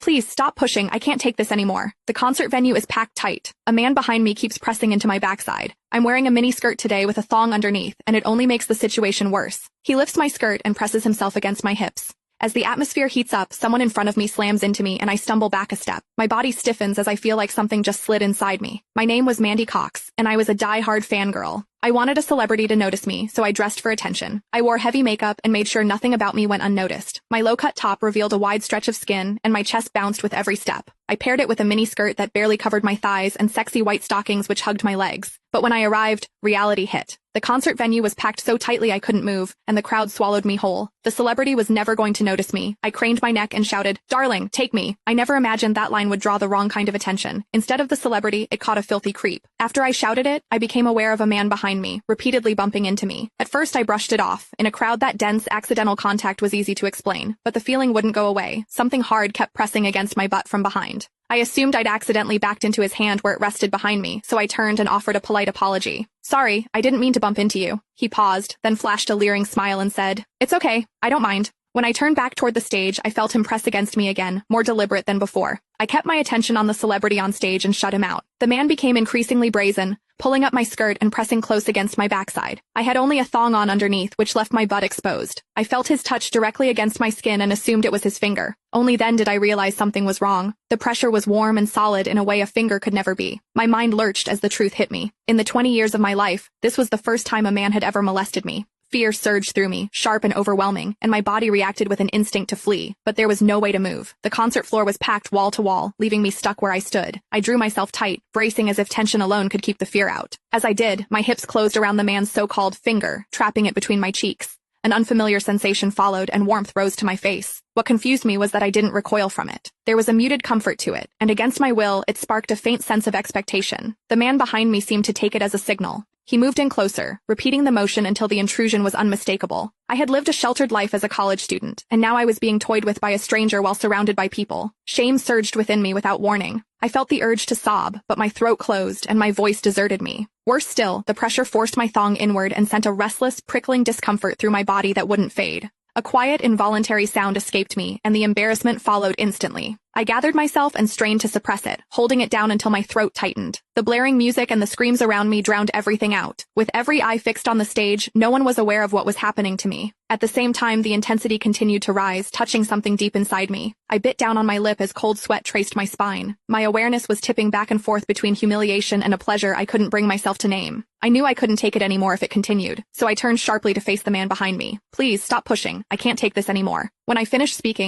Please stop pushing, I can't take this anymore. The concert venue is packed tight. A man behind me keeps pressing into my backside. I'm wearing a mini skirt today with a thong underneath, and it only makes the situation worse. He lifts my skirt and presses himself against my hips. As the atmosphere heats up, someone in front of me slams into me and I stumble back a step. My body stiffens as I feel like something just slid inside me. My name was Mandy Cox, and I was a die-hard fangirl. I wanted a celebrity to notice me, so I dressed for attention. I wore heavy makeup and made sure nothing about me went unnoticed. My low-cut top revealed a wide stretch of skin, and my chest bounced with every step. I paired it with a mini skirt that barely covered my thighs and sexy white stockings which hugged my legs. But when I arrived, reality hit. The concert venue was packed so tightly I couldn't move, and the crowd swallowed me whole. The celebrity was never going to notice me. I craned my neck and shouted, "Darling, take me." I never imagined that line would draw the wrong kind of attention. Instead of the celebrity, it caught a filthy creep. After I shouted it, I became aware of a man behind me, repeatedly bumping into me. At first I brushed it off. In a crowd that dense, accidental contact was easy to explain. But the feeling wouldn't go away. Something hard kept pressing against my butt from behind. I assumed I'd accidentally backed into his hand where it rested behind me, so I turned and offered a polite apology. "Sorry, I didn't mean to bump into you." He paused, then flashed a leering smile and said, "It's okay, I don't mind." When I turned back toward the stage, I felt him press against me again, more deliberate than before. I kept my attention on the celebrity on stage and shut him out. The man became increasingly brazen, pulling up my skirt and pressing close against my backside. I had only a thong on underneath, which left my butt exposed. I felt his touch directly against my skin and assumed it was his finger. Only then did I realize something was wrong. The pressure was warm and solid in a way a finger could never be. My mind lurched as the truth hit me. In the 20 years of my life, this was the first time a man had ever molested me. Fear surged through me, sharp and overwhelming, and my body reacted with an instinct to flee. But there was no way to move. The concert floor was packed wall to wall, leaving me stuck where I stood. I drew myself tight, bracing as if tension alone could keep the fear out. As I did, my hips closed around the man's so-called finger, trapping it between my cheeks. An unfamiliar sensation followed, and warmth rose to my face. What confused me was that I didn't recoil from it. There was a muted comfort to it, and against my will, it sparked a faint sense of expectation. The man behind me seemed to take it as a signal. He moved in closer, repeating the motion until the intrusion was unmistakable. I had lived a sheltered life as a college student, and now I was being toyed with by a stranger while surrounded by people. Shame surged within me without warning. I felt the urge to sob, but my throat closed and my voice deserted me. Worse still, the pressure forced my thong inward and sent a restless, prickling discomfort through my body that wouldn't fade. A quiet, involuntary sound escaped me, and the embarrassment followed instantly. I gathered myself and strained to suppress it, holding it down until my throat tightened. The blaring music and the screams around me drowned everything out. With every eye fixed on the stage, no one was aware of what was happening to me. At the same time, the intensity continued to rise, touching something deep inside me. I bit down on my lip as cold sweat traced my spine. My awareness was tipping back and forth between humiliation and a pleasure I couldn't bring myself to name. I knew I couldn't take it anymore if it continued, so I turned sharply to face the man behind me. "Please, stop pushing. I can't take this anymore." When I finished speaking,